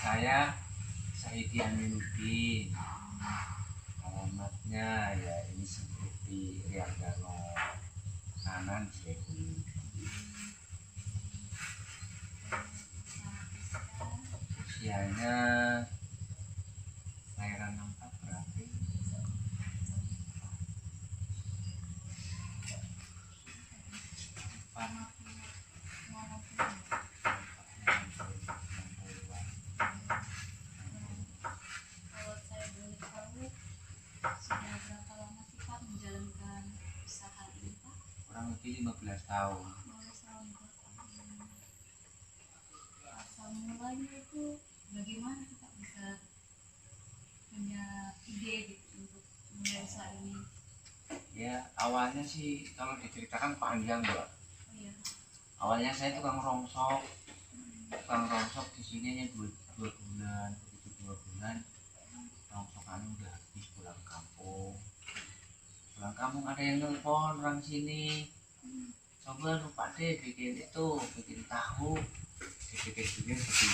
saya Sahidi Aminuddin. Alamatnya ya ini seperti Rianggano kanan Cirebon. Usianya lahiran 64 berarti kurang lebih 15 tahun. Asal mulanya itu bagaimana sih Pak bisa punya ide gitu untuk mulai usaha ini? Ya awalnya sih kalau diceritakan panjang Mbak. Oh iya. Awalnya saya tukang rongsok di sini hanya dua bulan, begitu 2 bulan rongsokan udah habis. Pulang kampung ada yang nelpon orang sini, coba lupa deh bikin tahu, bikin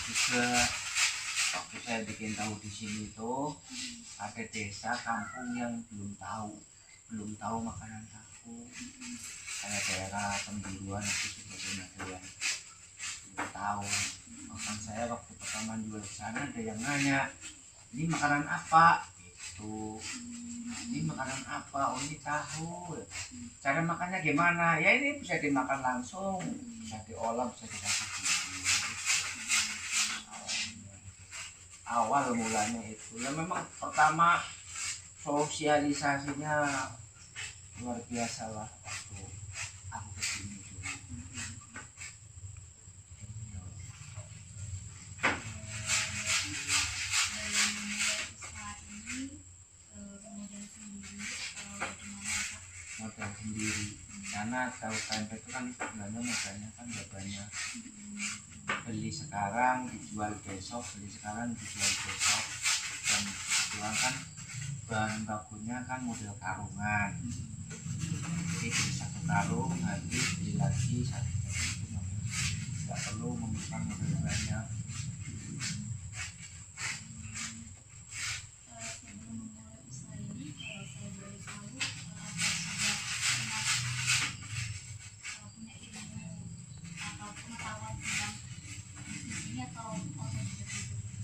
juga. Waktu saya bikin tahu di sini tuh ada desa kampung yang belum tahu makanan tahu, kayak daerah Tembiruan itu sebagainya ada yang belum tahu. Bahkan saya waktu pertama jual di sana ada yang nanya, ini makanan apa? Gitu. Ini makanan apa? Oh ini tahu. Cara makannya gimana? Ya ini bisa dimakan langsung, bisa diolah, bisa dikasih bumbu. Awal mulanya itu ya memang pertama sosialisasinya luar biasa lah waktu aku kesini dulu. Modal sendiri karena tahu tempe itu kan sebenarnya modalnya kan gak banyak. Beli sekarang dijual besok, dan kebetulan kan bahan bakunya kan model karungan, jadi beli 1 karung habis beli lagi 1 karung, itu nggak perlu memesan model banyak.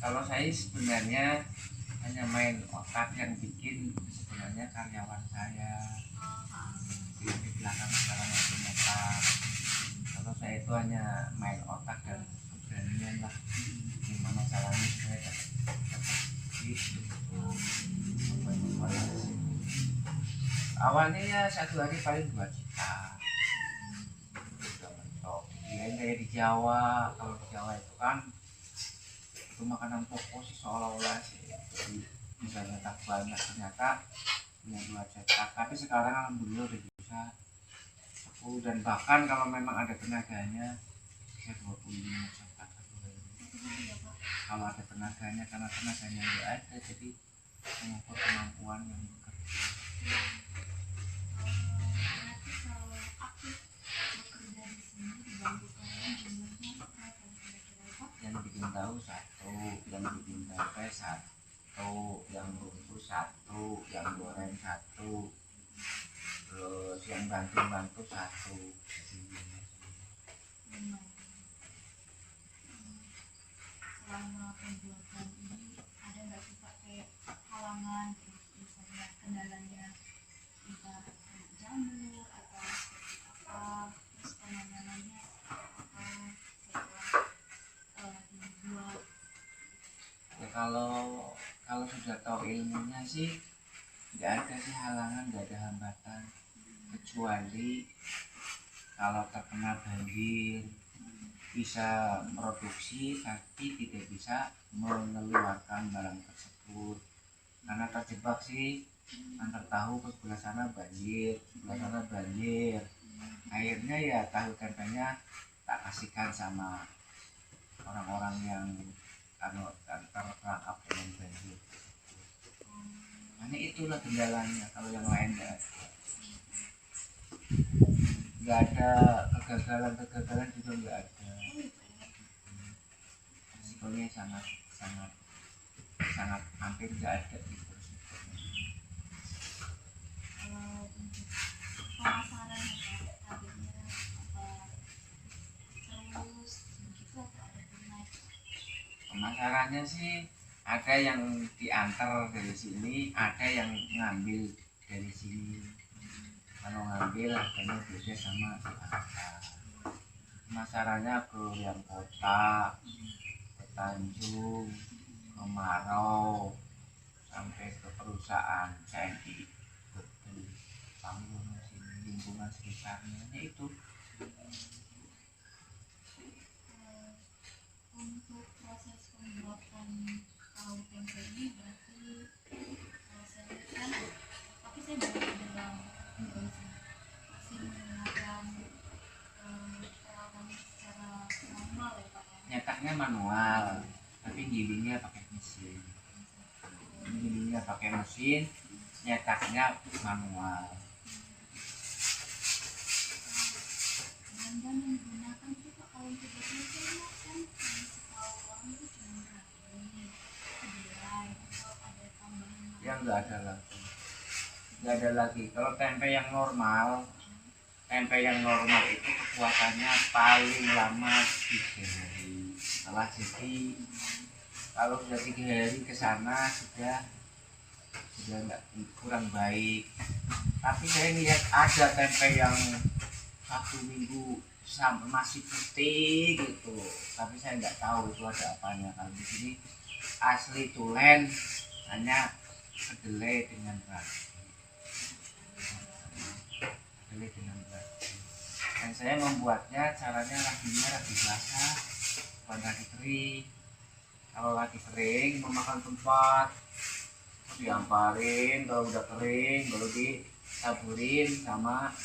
Kalau saya sebenarnya hanya main otak, yang bikin sebenarnya karyawan saya di belakang sekarang itu otak. Kalau saya itu hanya main otak dan keberanian lah, gimana caranya saya dapat gitu. Awalnya ya 1 hari paling 2 juta udah mentok. Kayak di Jawa, kalau di Jawa itu kan itu makanan pokok sih seolah-olah sih, jadi bisa nyetak banyak, ternyata punya 2 cetak. Tapi sekarang alhamdulillah udah bisa 10, dan bahkan kalau memang ada tenaganya bisa 25 cetak kalau ada tenaganya, karena tenaganya nggak ada, jadi mengukur kemampuan yang bekerja. Yang bikin tahu 1, yang bikin tempe 1, yang bungkus 1, yang goreng 1, terus yang bantu 1. Selama pembuatan ini ada nggak sih Pak kayak halangan, misalnya kendalanya entah jamur atau seperti apa, terus penanganannya apa setelah dibuat? Ya kalau sudah tahu ilmunya sih nggak ada sih halangan, nggak ada hambatan, kecuali kalau terkena banjir bisa produksi tapi tidak bisa mengeluarkan barang tersebut karena terjebak sih antar tahu ke sebelah sana banjir, akhirnya ya tahu tempenya tak kasihkan sama orang-orang yang terperangkap dengan banjir. Hanya itulah kendalanya, kalau yang lain nggak ada kegagalan juga nggak ada. Resikonya sangat sangat sangat hampir nggak ada di Gresik. Kalau untuk pemasaran apa targetnya apa terus begitu atau ada naik? Pemasarannya sih ada yang diantar dari sini, ada yang ngambil dari sini. Kalau ngambil harganya beda sama di pasar. Pemasarannya ke yang kota, ke Tanjung, ke Marau, sampai ke perusahaan saya di Brebes, Panggung, sini lingkungan sekitarnya itu. Untuk proses pembuatan tahu tempe ini berarti saya lihat kan, tapi saya baru dalam masih menggunakan peralatan secara manual ya Pak ya. Nyetaknya manual, tapi gilingnya pakai mesin. Gilingnya pakai mesin, nyetaknya manual. Bahan-bahan yang digunakan itu Pak kalau untuk berpikir kan setahu orang itu cuma ragi, kedelai atau ada tambahan Ya nggak ada lagi, nggak ada lagi. Kalau tempe yang normal, tempe yang normal itu kekuatannya paling lama 3 hari. Setelah jadi, kalau sudah 3 hari ke sana sudah nggak, kurang baik. Tapi saya lihat ada tempe yang 1 minggu sampai masih putih gitu. Tapi saya nggak tahu itu ada apanya. Kalau di sini asli tulen, hanya kedelai dengan ragi. Kedelai dengan ragi. Dan saya membuatnya caranya raginya ragi basah, bukan ragi kering. Kalau ragi kering memakan tempat, diamparin, kalau udah kering baru ditaburin sama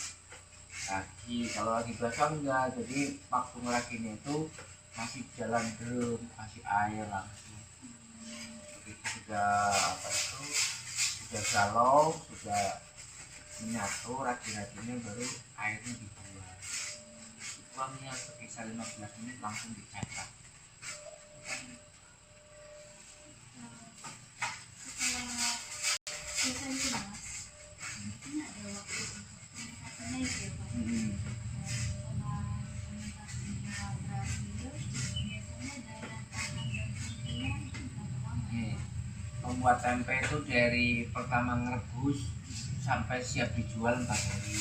ragi. Kalau ragi basah enggak, jadi waktu ngeraginya itu masih jalan drum, kasih air langsung. Begitu sudah apa itu, sudah galau, sudah menyatu ragi-raginya, baru airnya dibuang. Buangnya sekitar 15 menit langsung dicetak. setelah selesai itu Mas, ini ada waktu untuk fermentasinya itu ya Pak. Setelah fermentasinya berakhir, biasanya daya tahan dan fungsinya itu berapa lama ya Pak? Membuat tempe itu dari pertama ngerebus sampai siap dijual 4 hari.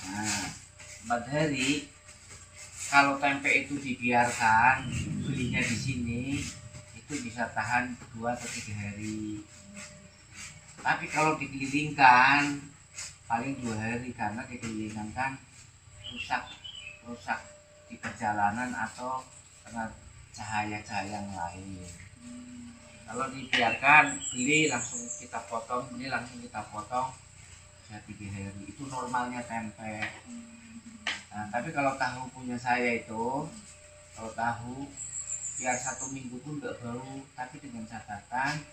Nah, 4 hari kalau tempe itu dibiarkan, belinya di sini itu bisa tahan 2 atau 3 hari. Tapi kalau dikelilingkan paling 2 hari, karena dikelilingkan kan rusak di perjalanan atau kena cahaya-cahaya yang lain. Kalau dibiarkan, beli langsung kita potong, bisa 3 hari. Itu normalnya tempe. Nah, tapi kalau tahu punya saya itu, kalau tahu biar 1 minggu pun nggak bau, tapi dengan catatan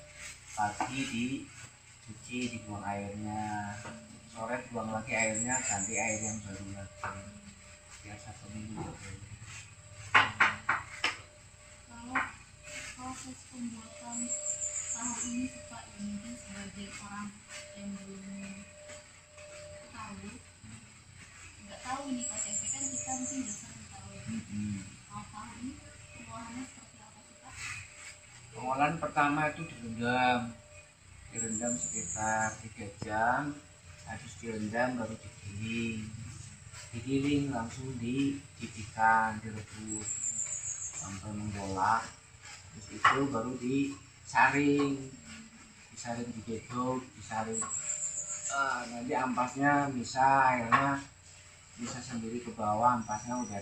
pagi dicuci, dibuang airnya, sore buang lagi airnya, ganti air yang baru lagi, biar 1 minggu nggak bau. Kalau proses pembuatan tahu ini sih Pak, ya mungkin sebagai orang yang belum tahu, nggak tahu ini Pak, tempe kan kita mungkin udah sering tahu. Kalau tahu ini pengolahannya seperti apa sih Pak? Pengolahan pertama itu direndam sekitar 3 jam, habis direndam baru digiling langsung dididihkan, direbus sampai menggolak. Terus itu baru disaring digedok, disaring. Nanti ampasnya airnya bisa sendiri ke bawah, ampasnya udah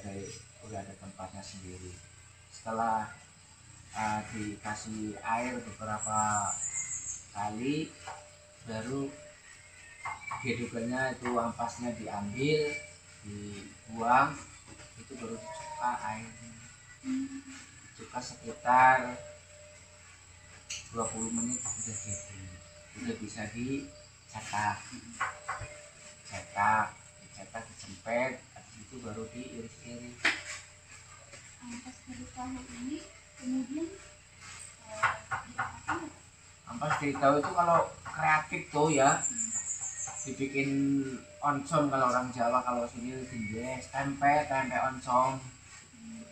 ada tempatnya sendiri. Setelah dikasih air beberapa kali, baru gedokannya itu ampasnya diambil, dibuang, itu baru dicuka airnya. Dicuka sekitar 20 menit udah jadi, udah bisa dicetak, dicempet, habis itu baru diiris-iris. Ampas dari tahu ini kemudian Pastry tahu itu kalau kreatif tuh ya, dibikin oncom kalau orang Jawa, kalau sini gendes, tempe oncom.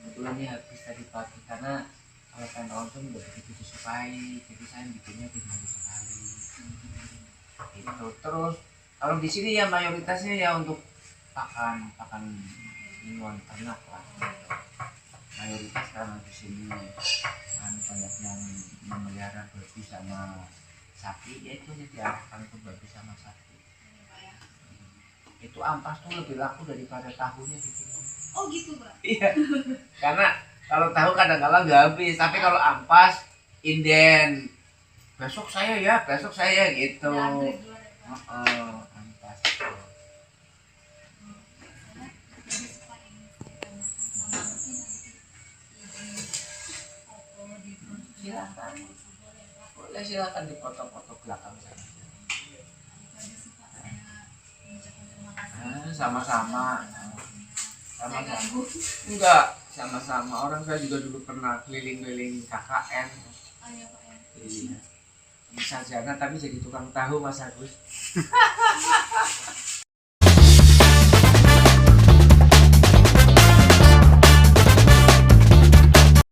Kebetulan ini habis tadi pagi karena kalau tempe oncom udah begitu disukai, jadi saya bikinnya 3 hari sekali. Itu terus kalau di sini ya mayoritasnya ya untuk pakan inuan ternak lah. Mayoritas karena di sini kan banyak yang memelihara babi sama sapi, ya itu diarahkan ke babi sama sapi. Itu ampas tuh lebih laku daripada tahunya di sini. Oh gitu Pak. Iya, karena kalau tahu kadang-kadang nggak habis, tapi kalau ampas inden. Besok saya gitu. Udah antri duluan ya Pak. Ampas. Jadi suka ini saya tanyakan sama mungkin nanti foto di Silakan. boleh Pak. Boleh silakan dipoto-foto belakang saya. Daripada suka saya mengucapkan terima kasih. Sama-sama. Saya ganggu. Enggak, sama-sama. Orang saya juga dulu pernah keliling-keliling KKN. Oh ya Pak ya. Iya. Di Sarjana tapi jadi tukang tahu Mas Agus.